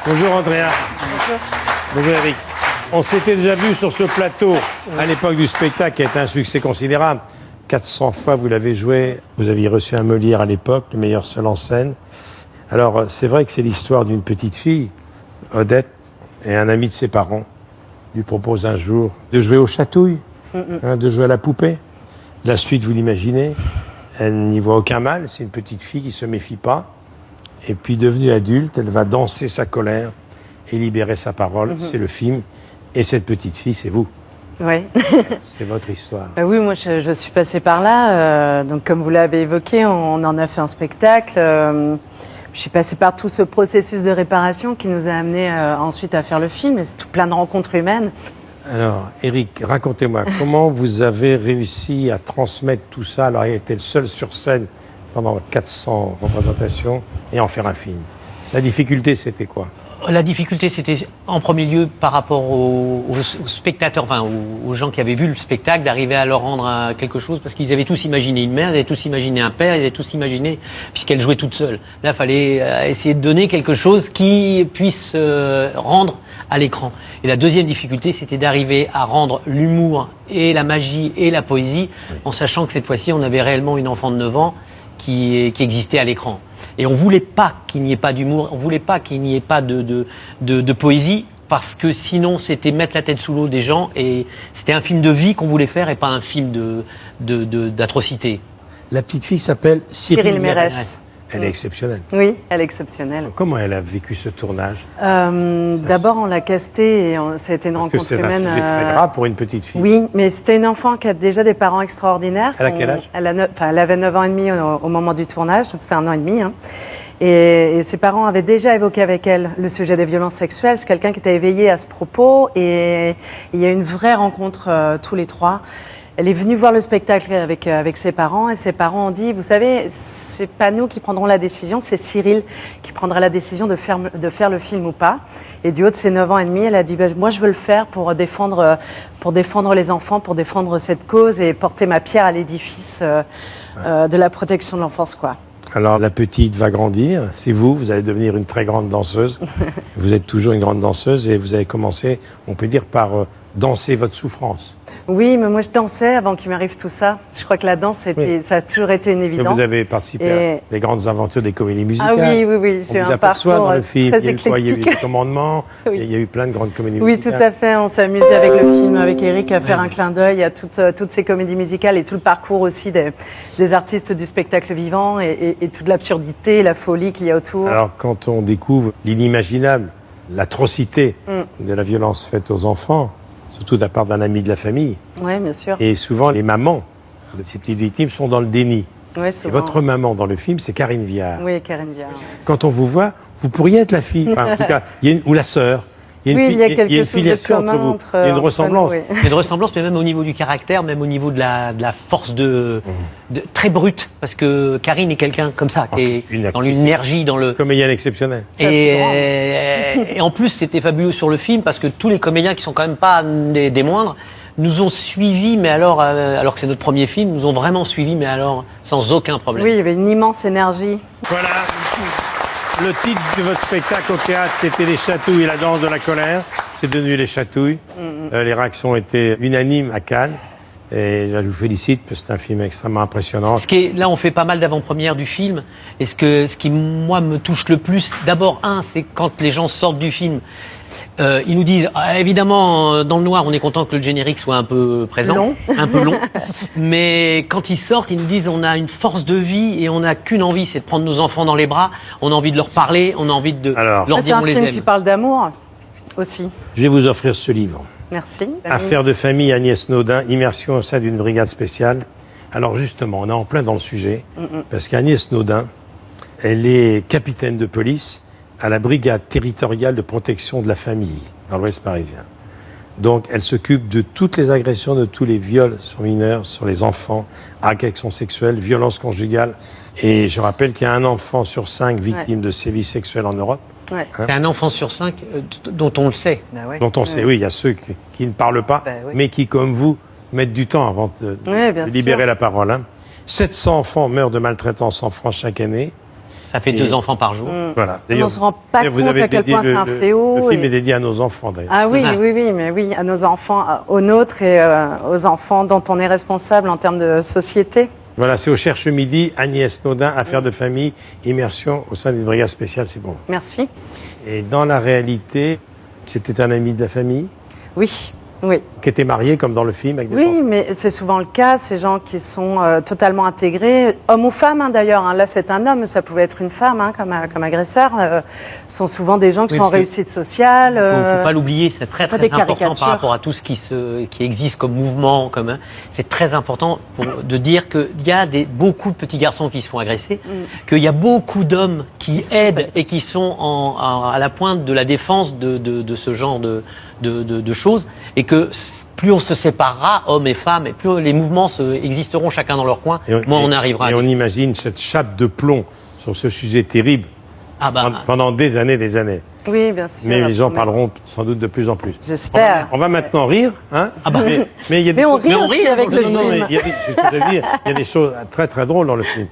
Bonjour Andrea. Bonjour. Bonjour Eric. On s'était déjà vu sur ce plateau à l'époque du spectacle qui a été un succès considérable. 400 fois vous l'avez joué. Vous aviez reçu un Molière à l'époque, le meilleur seul en scène. Alors c'est vrai que c'est l'histoire d'une petite fille, Odette, et un ami de ses parents lui propose un jour de jouer aux chatouilles, de jouer à la poupée. La suite, vous l'imaginez, elle n'y voit aucun mal. C'est une petite fille qui se méfie pas. Et puis, devenue adulte, elle va danser sa colère et libérer sa parole. C'est le film. Et cette petite fille, c'est vous. Oui. C'est votre histoire. Oui, moi, je suis passée par là. Donc, comme vous l'avez évoqué, on en a fait un spectacle. Je suis passée par tout ce processus de réparation qui nous a amené ensuite à faire le film. Et c'est tout plein de rencontres humaines. Alors, Eric, racontez-moi, comment vous avez réussi à transmettre tout ça, alors il était le seul sur scène pendant 400 représentations, et en faire un film? La difficulté, c'était quoi? La difficulté, c'était en premier lieu par rapport aux spectateurs, enfin aux gens qui avaient vu le spectacle, d'arriver à leur rendre quelque chose, parce qu'ils avaient tous imaginé une mère, ils avaient tous imaginé un père, ils avaient tous imaginé, puisqu'elle jouait toute seule. Là, il fallait essayer de donner quelque chose qui puisse rendre à l'écran. Et la deuxième difficulté, c'était d'arriver à rendre l'humour et la magie et la poésie, en sachant que cette fois-ci, on avait réellement une enfant de 9 ans qui existait à l'écran. Et on voulait pas qu'il n'y ait pas d'humour, on voulait pas qu'il n'y ait pas de poésie, parce que sinon c'était mettre la tête sous l'eau des gens, et c'était un film de vie qu'on voulait faire et pas un film d'atrocité. La petite fille s'appelle Cyril Mérès. Elle est exceptionnelle. Oui, elle est exceptionnelle. Comment elle a vécu ce tournage? D'abord, on l'a castée et ça a été une Parce que rencontre c'est un humaine. sujet très grave pour une petite fille. Oui, mais c'était une enfant qui a déjà des parents extraordinaires. Elle a quel âge? Elle avait 9 ans et demi au moment du tournage, ça fait 1 an et demi. Hein. Et ses parents avaient déjà évoqué avec elle le sujet des violences sexuelles. C'est quelqu'un qui était éveillé à ce propos, et il y a eu une vraie rencontre tous les trois. Elle est venue voir le spectacle avec ses parents, et ses parents ont dit, vous savez, c'est pas nous qui prendrons la décision, c'est Cyril qui prendra la décision de faire le film ou pas. Et du haut de ses 9 ans et demi, elle a dit, moi je veux le faire pour défendre les enfants, pour défendre cette cause et porter ma pierre à l'édifice de la protection de l'enfance, quoi. Alors la petite va grandir, c'est vous allez devenir une très grande danseuse. Vous êtes toujours une grande danseuse, et vous avez commencé, on peut dire, par danser votre souffrance. Oui, mais moi je dansais avant qu'il m'arrive tout ça. Je crois que la danse, ça a toujours été une évidence. Vous avez participé à les grandes aventures des comédies musicales. Ah oui, j'ai un parcours dans le film. très Il y a eu éclectique. le commandement, Oui. il y a eu plein de grandes comédies Oui, musicales. tout à fait. On s'est amusé avec le film, avec Eric, à faire un clin d'œil à toutes ces comédies musicales, et tout le parcours aussi des artistes du spectacle vivant, et toute l'absurdité, la folie qu'il y a autour. Alors quand on découvre l'inimaginable, l'atrocité de la violence faite aux enfants, surtout de la part d'un ami de la famille. Oui, bien sûr. Et souvent, les mamans de ces petites victimes sont dans le déni. Ouais, et votre maman dans le film, c'est Karine Viard. Oui, Karine Viard. Quand on vous voit, vous pourriez être la fille, enfin, en tout cas, ou la sœur. Il y a une filiation entre vous. Il y a une ressemblance. Oui. Il y a une ressemblance, mais même au niveau du caractère, même au niveau de la force très brute, parce que Karine est quelqu'un comme ça, qui est dans l'énergie, dans le... Comédienne exceptionnelle. Et en plus, c'était fabuleux sur le film, parce que tous les comédiens qui sont quand même pas des moindres nous ont suivis, mais alors que c'est notre premier film, nous ont vraiment suivis, mais alors sans aucun problème. Oui, il y avait une immense énergie. Voilà. Le titre de votre spectacle au théâtre, c'était Les Chatouilles et la danse de la colère. C'est devenu Les Chatouilles. Les réactions étaient unanimes à Cannes. Et je vous félicite, parce que c'est un film extrêmement impressionnant. Là, on fait pas mal d'avant-premières du film. Et ce qui, moi, me touche le plus, d'abord, c'est quand les gens sortent du film. Ils nous disent, évidemment, dans le noir, on est content que le générique soit un peu présent, un peu long. Mais quand ils sortent, ils nous disent, on a une force de vie, et on n'a qu'une envie, c'est de prendre nos enfants dans les bras. On a envie de leur parler, on a envie de leur dire on les aime. C'est un film qui parle d'amour aussi. Je vais vous offrir ce livre. Merci. Affaires de famille, Agnès Naudin, immersion au sein d'une brigade spéciale. Alors justement, on est en plein dans le sujet, parce qu'Agnès Naudin, elle est capitaine de police à la brigade territoriale de protection de la famille, dans l'Ouest parisien. Donc, elle s'occupe de toutes les agressions, de tous les viols sur mineurs, sur les enfants, agressions sexuelles, violences conjugales. Et je rappelle qu'il y a 1 enfant sur 5 victime de sévices sexuels en Europe. Ouais. C'est 1 enfant sur 5 dont on le sait. Dont on sait, oui, il y a ceux qui ne parlent pas, mais qui, comme vous, mettent du temps avant de libérer la parole. 700 enfants meurent de maltraitance en France chaque année. Ça fait 2 enfants par jour. Voilà. On ne se rend pas compte à quel point c'est un fléau. Le film et- est dédié à nos enfants, d'ailleurs. Ah oui, Ah. mais oui, à nos enfants, aux nôtres et aux enfants dont on est responsable en termes de société. Voilà, c'est au Cherche Midi, Agnès Naudin, Affaires de famille, immersion au sein d'une brigade spéciale, c'est bon. Merci. Et dans la réalité, c'était un ami de la famille Oui, oui. qui était marié, comme dans le film, avec des Oui, enfants. mais c'est souvent le cas, ces gens qui sont totalement intégrés, hommes ou femmes hein, d'ailleurs, hein. Là c'est un homme, ça pouvait être une femme hein, comme agresseur, sont souvent des gens qui Oui, sont en parce que réussite sociale. Faut pas l'oublier, c'est pas très des important caricatures. par rapport à tout ce qui existe comme mouvement commun. C'est très important de dire qu'il y a beaucoup de petits garçons qui se font agresser, qu'il y a beaucoup d'hommes qui sont aident agressés. et qui sont à la pointe de la défense de ce genre de choses, et que plus on se séparera, hommes et femmes, et plus les mouvements existeront chacun dans leur coin, moins on arrivera. Et on imagine cette chape de plomb sur ce sujet terrible Ah bah, pendant des années, des années. Oui, bien sûr. Mais les gens parleront sans doute de plus en plus. J'espère. On va maintenant rire, hein. Mais il y a des Mais on choses- rit aussi avec le Non, non, mais film. il y a des- c'est ce que je veux dire, il y a des choses très très drôles dans le film.